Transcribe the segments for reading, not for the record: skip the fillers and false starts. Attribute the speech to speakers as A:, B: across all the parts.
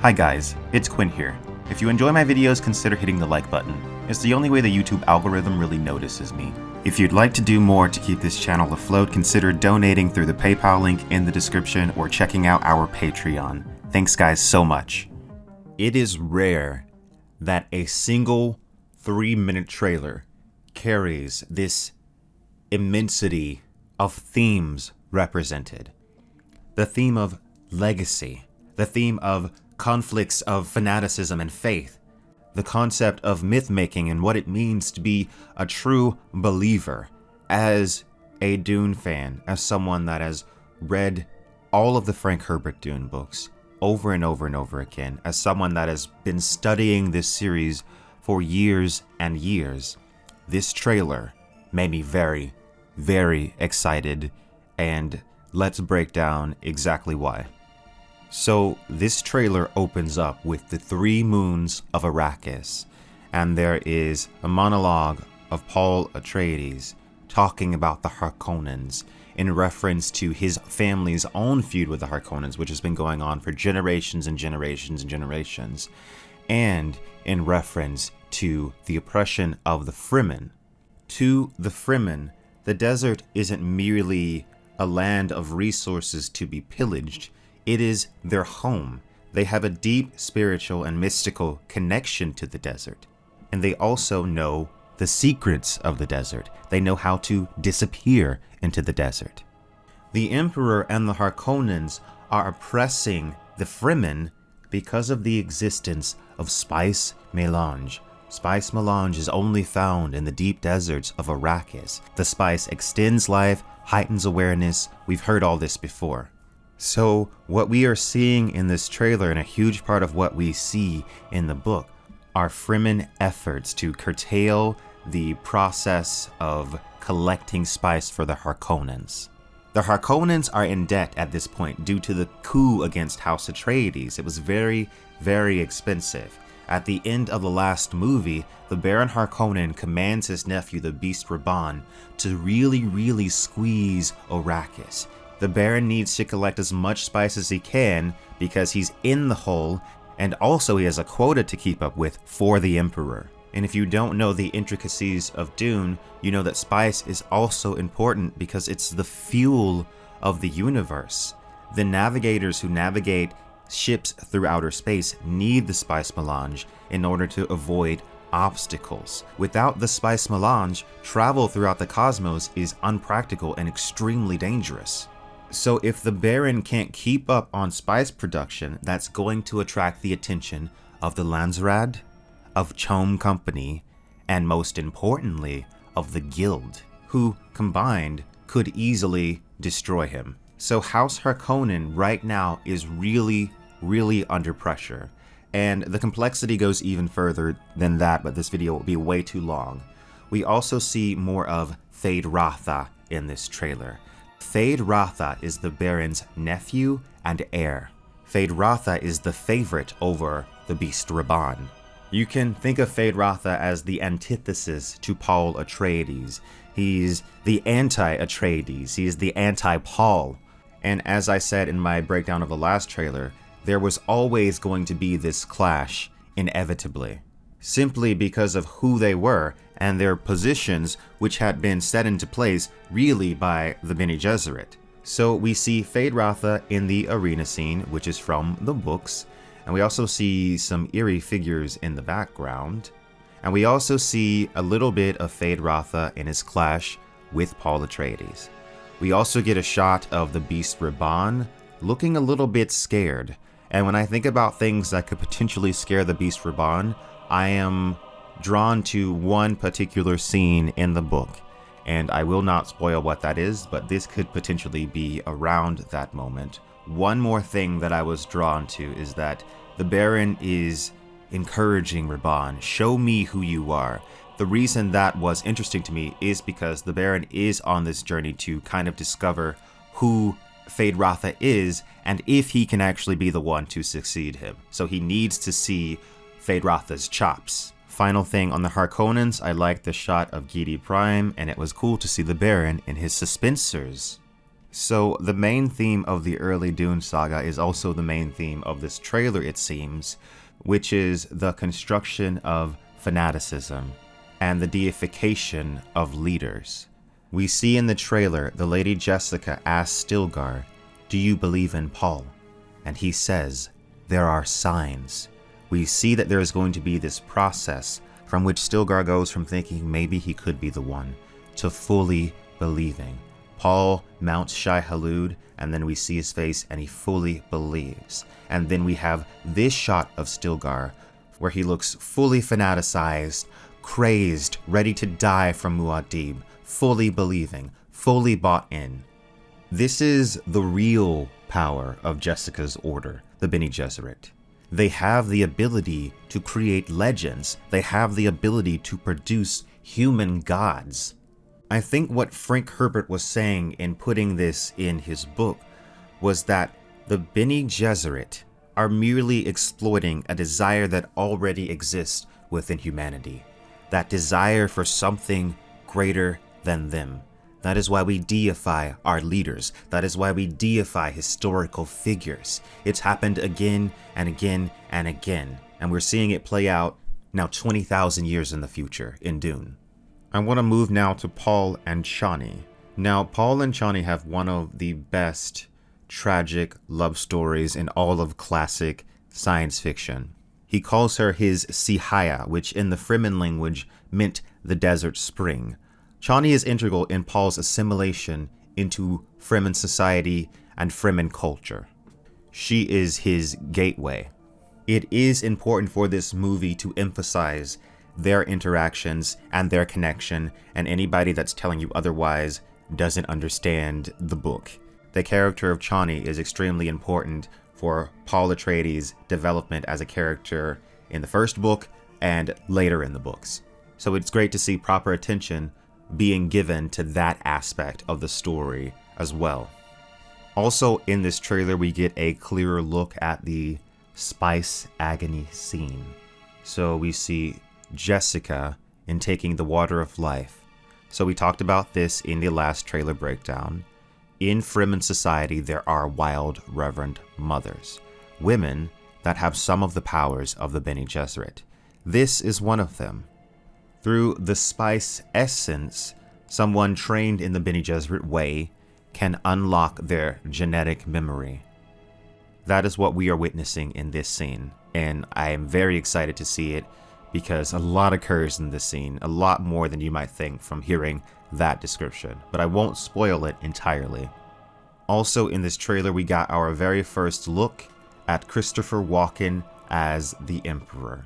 A: Hi guys, it's Quinn here. If you enjoy my videos, consider hitting the like button. It's the only way the YouTube algorithm really notices me. If you'd like to do more to keep this channel afloat, consider donating through the PayPal link in the description or checking out our Patreon. Thanks guys so much. It is rare that a single 3-minute trailer carries this immensity of themes represented. The theme of legacy, the theme of conflicts of fanaticism and faith, the concept of myth-making and what it means to be a true believer. As a Dune fan, as someone that has read all of the Frank Herbert Dune books over and over and over again, as someone that has been studying this series for years and years, this trailer made me very, very excited, and let's break down exactly why. So this trailer opens up with the 3 moons of Arrakis, and there is a monologue of Paul Atreides talking about the Harkonnens in reference to his family's own feud with the Harkonnens, which has been going on for generations and generations and generations, and in reference to the oppression of the Fremen. To the Fremen, the desert isn't merely a land of resources to be pillaged. It is their home. They have a deep spiritual and mystical connection to the desert. And they also know the secrets of the desert. They know how to disappear into the desert. The Emperor and the Harkonnens are oppressing the Fremen because of the existence of spice melange. Spice melange is only found in the deep deserts of Arrakis. The spice extends life, heightens awareness. We've heard all this before. So what we are seeing in this trailer, and a huge part of what we see in the book, are Fremen efforts to curtail the process of collecting spice for the Harkonnens. The Harkonnens are in debt at this point due to the coup against House Atreides. It was very, very expensive. At the end of the last movie, the Baron Harkonnen commands his nephew, the Beast Raban, to really squeeze Arrakis. The Baron needs to collect as much spice as he can because he's in the hole, and also he has a quota to keep up with for the Emperor. And if you don't know the intricacies of Dune, you know that spice is also important because it's the fuel of the universe. The navigators who navigate ships through outer space need the spice melange in order to avoid obstacles. Without the spice melange, travel throughout the cosmos is unpractical and extremely dangerous. So if the Baron can't keep up on spice production, that's going to attract the attention of the Landsraad, of Chom Company, and most importantly, of the Guild, who combined could easily destroy him. So House Harkonnen right now is really under pressure. And the complexity goes even further than that, but this video will be way too long. We also see more of Feyd-Rautha in this trailer. Feyd-Rautha is the Baron's nephew and heir. Feyd-Rautha is the favorite over the Beast Raban. You can think of Feyd-Rautha as the antithesis to Paul Atreides. He's the anti-Atreides. He's the anti-Paul. And as I said in my breakdown of the last trailer, there was always going to be this clash, inevitably, simply because of who they were and their positions, which had been set into place really by the Bene Gesserit. So we see Feyd-Rautha in the arena scene, which is from the books, and we also see some eerie figures in the background, and we also see a little bit of Feyd-Rautha in his clash with Paul Atreides. We also get a shot of the Beast Raban looking a little bit scared. And when I think about things that could potentially scare the Beast Raban, I am drawn to one particular scene in the book. And I will not spoil what that is, but this could potentially be around that moment. One more thing that I was drawn to is that the Baron is encouraging Raban, show me who you are. The reason that was interesting to me is because the Baron is on this journey to kind of discover who Feyd-Rautha is, and if he can actually be the one to succeed him. So he needs to see Feyd-Rautha's chops. Final thing on the Harkonnens, I liked the shot of Giedi Prime, and it was cool to see the Baron in his suspensors. So the main theme of the early Dune saga is also the main theme of this trailer, it seems, which is the construction of fanaticism and the deification of leaders. We see in the trailer the Lady Jessica asks Stilgar, "Do you believe in Paul?" And he says, "There are signs." We see that there is going to be this process from which Stilgar goes from thinking maybe he could be the one to fully believing. Paul mounts Shai-Hulud, and then we see his face and he fully believes. And then we have this shot of Stilgar where he looks fully fanaticized, crazed, ready to die from Muad'Dib, fully believing, fully bought in. This is the real power of Jessica's order, the Bene Gesserit. They have the ability to create legends. They have the ability to produce human gods. I think what Frank Herbert was saying in putting this in his book was that the Bene Gesserit are merely exploiting a desire that already exists within humanity. That desire for something greater than them. That is why we deify our leaders. That is why we deify historical figures. It's happened again and again and again. And we're seeing it play out now 20,000 years in the future in Dune. I want to move now to Paul and Chani. Now, Paul and Chani have one of the best tragic love stories in all of classic science fiction. He calls her his Sihaya, which in the Fremen language meant the desert spring. Chani is integral in Paul's assimilation into Fremen society and Fremen culture. She is his gateway. It is important for this movie to emphasize their interactions and their connection, and anybody that's telling you otherwise doesn't understand the book. The character of Chani is extremely important for Paul Atreides' development as a character in the first book and later in the books. So it's great to see proper attention being given to that aspect of the story as well. Also in this trailer, we get a clearer look at the spice agony scene. So we see Jessica in taking the water of life. So we talked about this in the last trailer breakdown. In Fremen society, there are wild reverend mothers, women that have some of the powers of the Bene Gesserit. This is one of them. Through the spice essence, someone trained in the Bene Gesserit way can unlock their genetic memory. That is what we are witnessing in this scene, and I am very excited to see it because a lot occurs in this scene, a lot more than you might think from hearing that description, but I won't spoil it entirely. Also in this trailer, we got our very first look at Christopher Walken as the Emperor.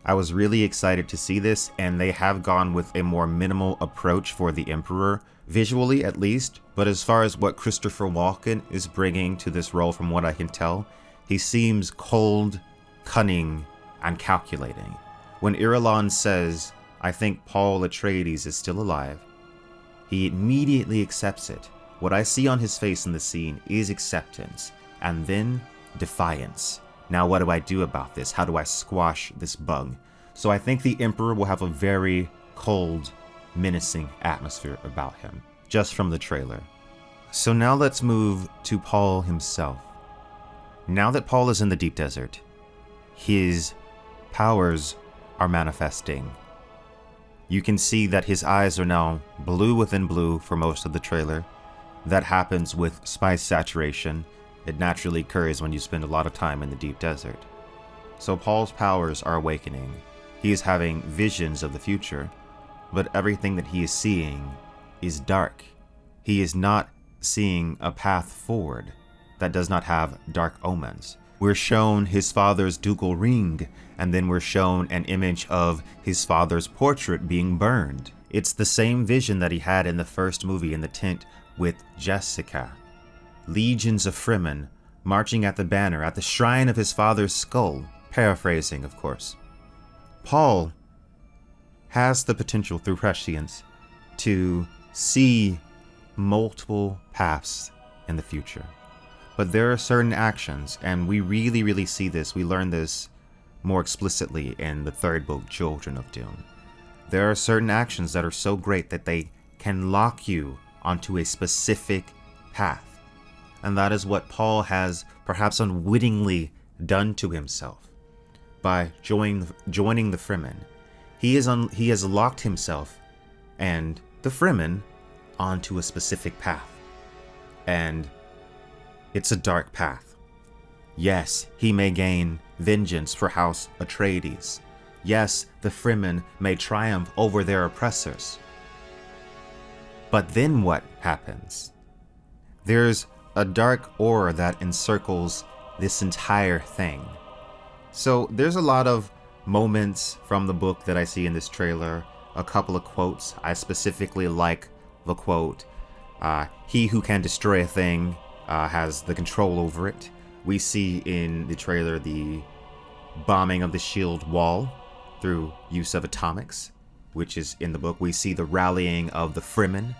A: I was really excited to see this, and they have gone with a more minimal approach for the Emperor, visually at least, but as far as what Christopher Walken is bringing to this role, from what I can tell, he seems cold, cunning, and calculating. When Irulan says, "I think Paul Atreides is still alive," he immediately accepts it. What I see on his face in the scene is acceptance, and then defiance. Now what do I do about this? How do I squash this bug? So I think the Emperor will have a very cold, menacing atmosphere about him, just from the trailer. So now let's move to Paul himself. Now that Paul is in the deep desert, his powers are manifesting. You can see that his eyes are now blue within blue for most of the trailer. That happens with spice saturation. It naturally occurs when you spend a lot of time in the deep desert. So Paul's powers are awakening. He is having visions of the future, but everything that he is seeing is dark. He is not seeing a path forward that does not have dark omens. We're shown his father's ducal ring, and then we're shown an image of his father's portrait being burned. It's the same vision that he had in the first movie in the tent with Jessica. Legions of Fremen marching at the banner at the shrine of his father's skull, paraphrasing of course. Paul has the potential through prescience to see multiple paths in the future. But there are certain actions, and we really see this, we learn this more explicitly in the third book, Children of Dune. There are certain actions that are so great that they can lock you onto a specific path. And that is what Paul has perhaps unwittingly done to himself by joining the Fremen. He has locked himself and the Fremen onto a specific path. And it's a dark path. Yes, he may gain vengeance for House Atreides. Yes, the Fremen may triumph over their oppressors. But then what happens? There's a dark aura that encircles this entire thing. So there's a lot of moments from the book that I see in this trailer, a couple of quotes. I specifically like the quote, "He who can destroy a thing has the control over it." We see in the trailer the bombing of the shield wall through use of atomics, which is in the book. We see the rallying of the Fremen.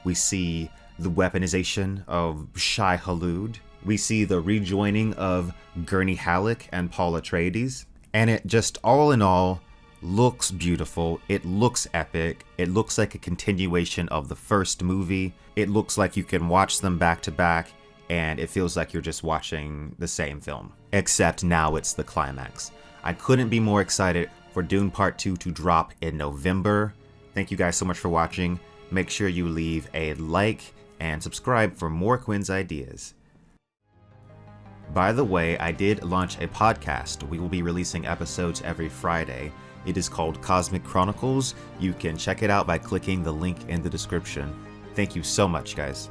A: We see the weaponization of Shai Hulud. We see the rejoining of Gurney Halleck and Paul Atreides. And it just, all in all, looks beautiful. It looks epic. It looks like a continuation of the first movie. It looks like you can watch them back to back, and it feels like you're just watching the same film. Except now it's the climax. I couldn't be more excited for Dune Part 2 to drop in November. Thank you guys so much for watching. Make sure you leave a like and subscribe for more Quinn's ideas. By the way, I did launch a podcast. We will be releasing episodes every Friday. It is called Cosmic Chronicles. You can check it out by clicking the link in the description. Thank you so much, guys.